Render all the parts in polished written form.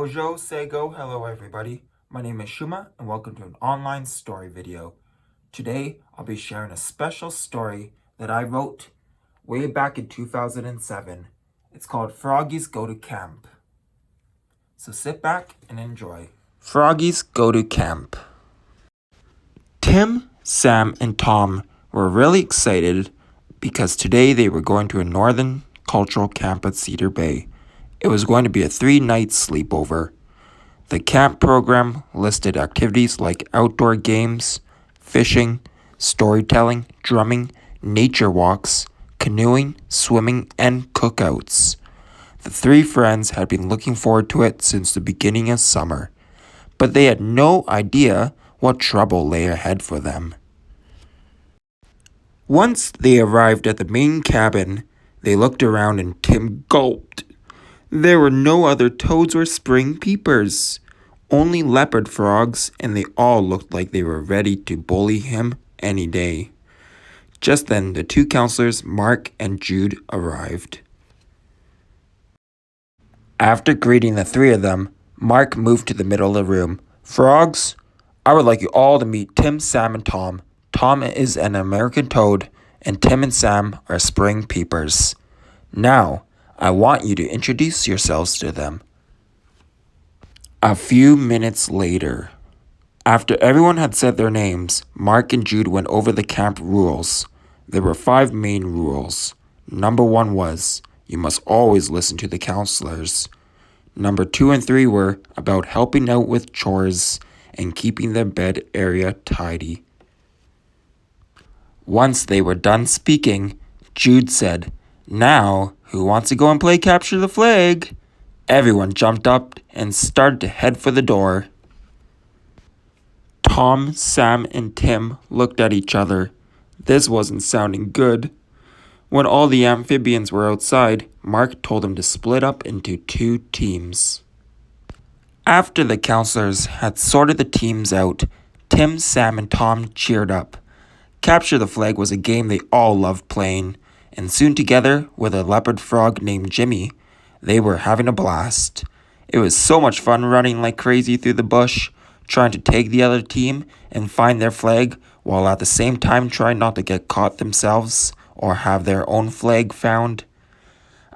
Froggies Go. Hello everybody. My name is Shuma and welcome to an online story video. Today I'll be sharing a special story that I wrote way back in 2007. It's called Froggies Go to Camp. So sit back and enjoy. Froggies Go to Camp. Tim, Sam, and Tom were really excited because today they were going to a northern cultural camp at Cedar Bay. It was going to be a 3-night sleepover. The camp program listed activities like outdoor games, fishing, storytelling, drumming, nature walks, canoeing, swimming, and cookouts. The 3 friends had been looking forward to it since the beginning of summer, but they had no idea what trouble lay ahead for them. Once they arrived at the main cabin, they looked around and Tim gulped. There were no other toads or spring peepers, only leopard frogs, and they all looked like they were ready to bully him any day. Just then, the 2 counselors, Mark and Jude, arrived. After greeting the 3 of them, Mark moved to the middle of the room. Frogs, I would like you all to meet Tim, Sam, and Tom. Tom is an American toad, and Tim and Sam are spring peepers. Now, I want you to introduce yourselves to them. A few minutes later, after everyone had said their names, Mark and Jude went over the camp rules. There were 5 main rules. Number 1 was, you must always listen to the counselors. Number 2 and 3 were about helping out with chores and keeping the bed area tidy. Once they were done speaking, Jude said, "Now, who wants to go and play capture the flag?" Everyone jumped up and started to head for the door. Tom, Sam, and Tim looked at each other. This wasn't sounding good. When all the amphibians were outside, Mark told them to split up into 2 teams. After the counselors had sorted the teams out, Tim, Sam, and Tom cheered up. Capture the Flag was a game they all loved playing, and soon together with a leopard frog named Jimmy, they were having a blast. It was so much fun running like crazy through the bush, trying to take the other team and find their flag, while at the same time trying not to get caught themselves or have their own flag found.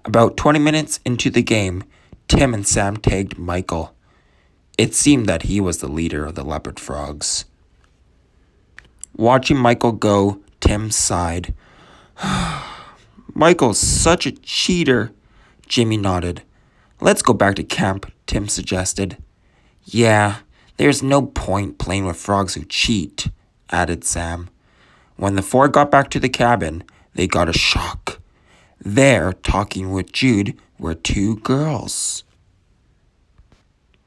About 20 minutes into the game, Tim and Sam tagged Michael. It seemed that he was the leader of the leopard frogs. Watching Michael go, Tim sighed. Michael's such a cheater. Jimmy nodded. Let's go back to camp, Tim suggested. Yeah, there's no point playing with frogs who cheat, added Sam. When the 4 got back to the cabin, they got a shock. There, talking with Jude, were 2 girls.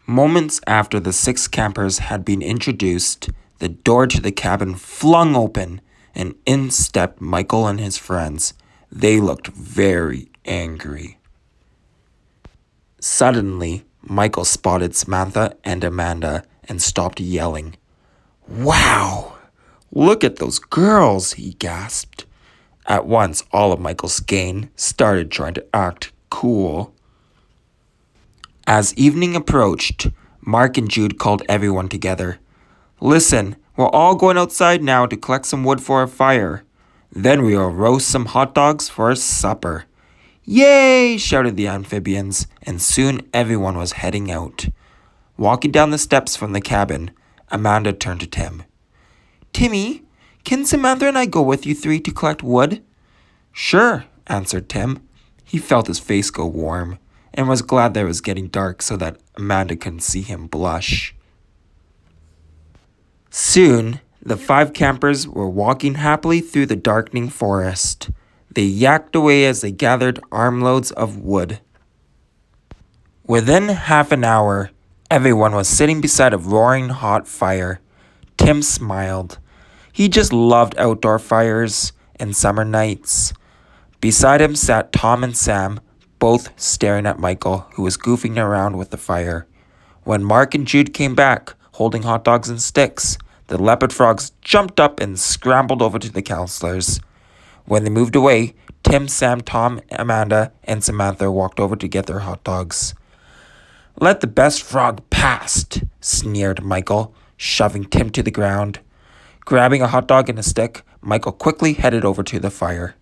Moments after the 6 campers had been introduced, the door to the cabin flung open, and in stepped Michael and his friends. They looked very angry. Suddenly, Michael spotted Samantha and Amanda and stopped yelling. Wow! Look at those girls, he gasped. At once, all of Michael's gang started trying to act cool. As evening approached, Mark and Jude called everyone together. Listen, we're all going outside now to collect some wood for a fire. Then we will roast some hot dogs for supper. Yay! Shouted the amphibians, and soon everyone was heading out. Walking down the steps from the cabin, Amanda turned to Tim. Timmy, can Samantha and I go with you 3 to collect wood? Sure, answered Tim. He felt his face go warm, and was glad that it was getting dark so that Amanda couldn't see him blush. Soon, the 5 campers were walking happily through the darkening forest. They yacked away as they gathered armloads of wood. Within half an hour, everyone was sitting beside a roaring hot fire. Tim smiled. He just loved outdoor fires and summer nights. Beside him sat Tom and Sam, both staring at Michael, who was goofing around with the fire. When Mark and Jude came back, holding hot dogs and sticks, the leopard frogs jumped up and scrambled over to the counselors. When they moved away, Tim, Sam, Tom, Amanda, and Samantha walked over to get their hot dogs. Let the best frog past, sneered Michael, shoving Tim to the ground. Grabbing a hot dog and a stick, Michael quickly headed over to the fire.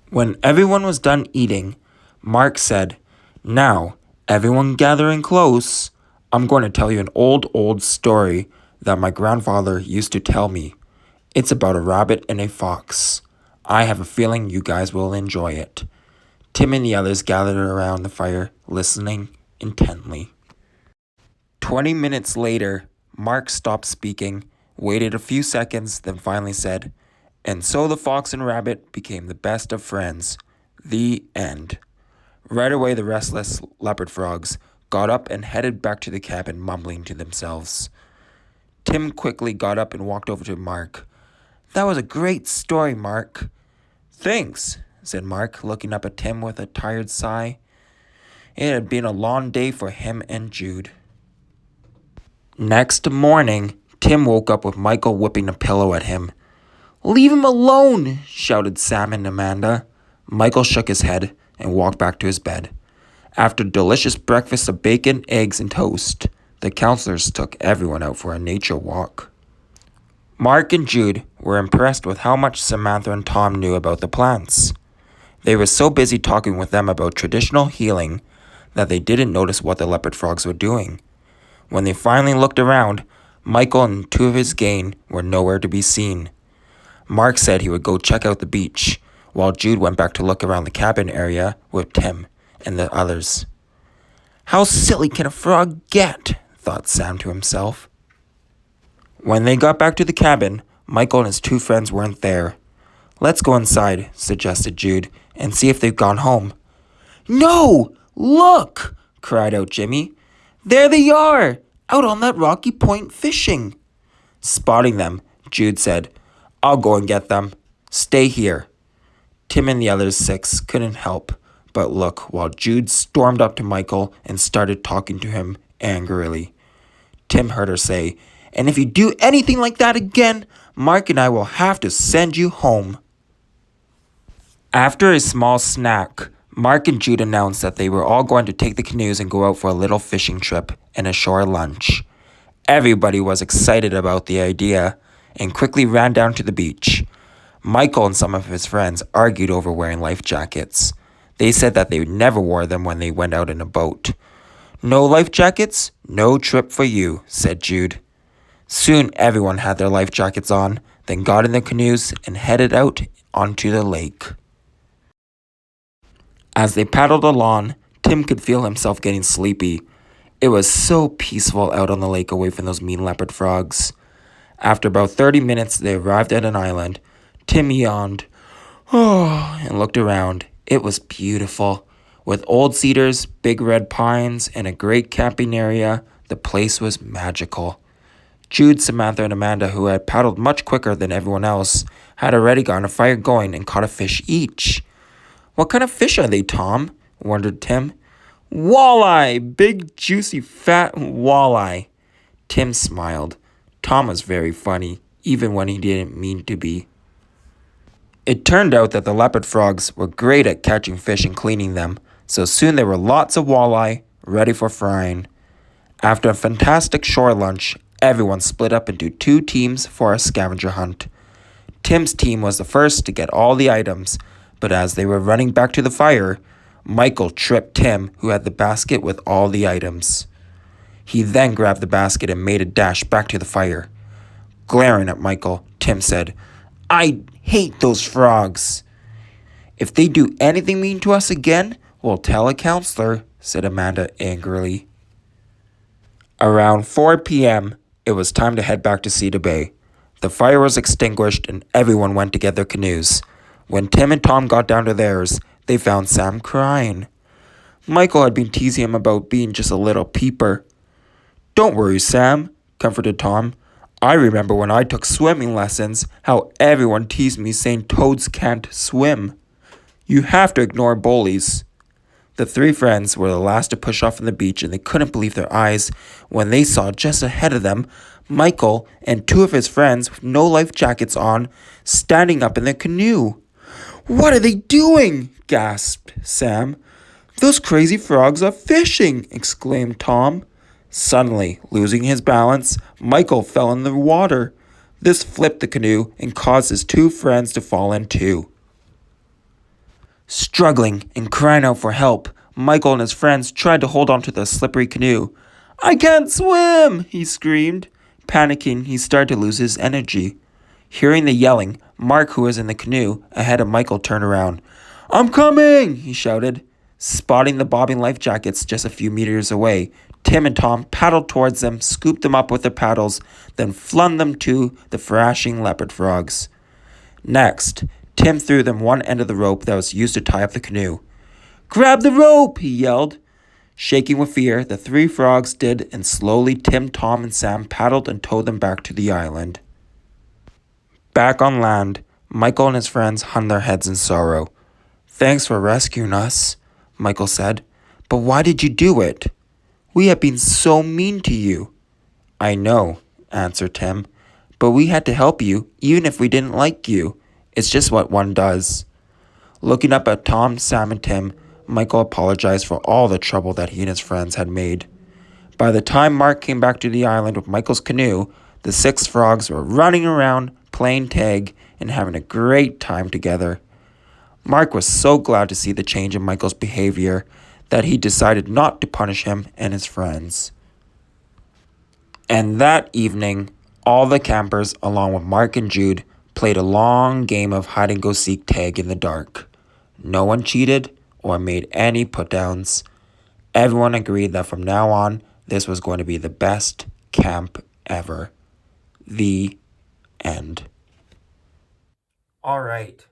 When everyone was done eating, Mark said, "Now, everyone gathering close. I'm going to tell you an old story that my grandfather used to tell me. It's about a rabbit and a fox. I have a feeling you guys will enjoy it." Tim and the others gathered around the fire, listening intently. 20 minutes later, Mark stopped speaking, waited a few seconds, then finally said, "And so the fox and rabbit became the best of friends. The end." Right away, the restless leopard frogs got up and headed back to the cabin, mumbling to themselves. Tim quickly got up and walked over to Mark. "That was a great story, Mark." "Thanks," said Mark, looking up at Tim with a tired sigh. It had been a long day for him and Jude. Next morning, Tim woke up with Michael whipping a pillow at him. "Leave him alone!" shouted Sam and Amanda. Michael shook his head and walked back to his bed. After a delicious breakfast of bacon, eggs, and toast, the counselors took everyone out for a nature walk. Mark and Jude were impressed with how much Samantha and Tom knew about the plants. They were so busy talking with them about traditional healing that they didn't notice what the leopard frogs were doing. When they finally looked around, Michael and two of his gang were nowhere to be seen. Mark said he would go check out the beach, while Jude went back to look around the cabin area with Tim and the others. "How silly can a frog get?" thought Sam to himself. When they got back to the cabin, Michael and his two friends weren't there. "Let's go inside," suggested Jude, "and see if they've gone home." "No! Look!" cried out Jimmy. "There they are, out on that rocky point fishing." Spotting them, Jude said, "I'll go and get them. Stay here." Tim and the other six couldn't help but look while Jude stormed up to Michael and started talking to him angrily. Tim heard her say, "And if you do anything like that again, Mark and I will have to send you home." After a small snack, Mark and Jude announced that they were all going to take the canoes and go out for a little fishing trip and a shore lunch. Everybody was excited about the idea and quickly ran down to the beach. Michael and some of his friends argued over wearing life jackets. They said that they never wore them when they went out in a boat. "No life jackets? No trip for you," said Jude. Soon everyone had their life jackets on, then got in their canoes and headed out onto the lake. As they paddled along, Tim could feel himself getting sleepy. It was so peaceful out on the lake away from those mean leopard frogs. After about 30 minutes, they arrived at an island. Tim yawned and looked around. It was beautiful. With old cedars, big red pines, and a great camping area, the place was magical. Jude, Samantha, and Amanda, who had paddled much quicker than everyone else, had already gotten a fire going and caught a fish each. "What kind of fish are they, Tom?" wondered Tim. "Walleye! Big, juicy, fat walleye." Tim smiled. Tom was very funny, even when he didn't mean to be. It turned out that the leopard frogs were great at catching fish and cleaning them, so soon there were lots of walleye ready for frying. After a fantastic shore lunch, everyone split up into two teams for a scavenger hunt. Tim's team was the first to get all the items, but as they were running back to the fire, Michael tripped Tim, who had the basket with all the items. He then grabbed the basket and made a dash back to the fire. Glaring at Michael, Tim said, "I hate those frogs." "If they do anything mean to us again, we'll tell a counselor," said Amanda angrily. Around 4 p.m., it was time to head back to Cedar Bay. The fire was extinguished and everyone went to get their canoes. When Tim and Tom got down to theirs, they found Sam crying. Michael had been teasing him about being just a little peeper. "Don't worry, Sam," comforted Tom. "I remember when I took swimming lessons, how everyone teased me saying toads can't swim. You have to ignore bullies." The three friends were the last to push off from the beach, and they couldn't believe their eyes when they saw just ahead of them Michael and two of his friends with no life jackets on, standing up in their canoe. "What are they doing?" gasped Sam. Those crazy frogs are fishing, exclaimed Tom. Suddenly, losing his balance, Michael fell in the water. This flipped the canoe and caused his two friends to fall in too. Struggling and crying out for help, Michael and his friends tried to hold onto the slippery canoe. I can't swim, he screamed. Panicking, he started to lose his energy. Hearing the yelling, Mark, who was in the canoe ahead of Michael, turned around. I'm coming, he shouted. Spotting the bobbing life jackets just a few meters away, Tim and Tom paddled towards them, scooped them up with their paddles, then flung them to the thrashing leopard frogs. Next, Tim threw them one end of the rope that was used to tie up the canoe. Grab the rope, he yelled. Shaking with fear, the three frogs did, and slowly Tim, Tom, and Sam paddled and towed them back to the island. Back on land, Michael and his friends hung their heads in sorrow. Thanks for rescuing us, Michael said. But why did you do it? We have been so mean to you. I know, answered Tim, but we had to help you even if we didn't like you. It's just what one does. Looking up at Tom, Sam, and Tim, Michael apologized for all the trouble that he and his friends had made. By the time Mark came back to the island with Michael's canoe, the six frogs were running around, playing tag, and having a great time together. Mark was so glad to see the change in Michael's behavior that he decided not to punish him and his friends. And that evening, all the campers, along with Mark and Jude, played a long game of hide-and-go-seek tag in the dark. No one cheated or made any put-downs. Everyone agreed that from now on, this was going to be the best camp ever. The end. All right.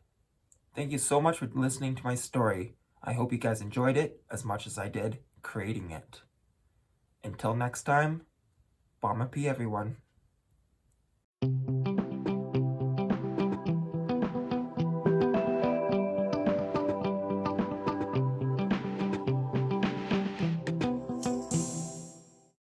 Thank you so much for listening to my story. I hope you guys enjoyed it as much as I did creating it. Until next time, Bomb a P, everyone.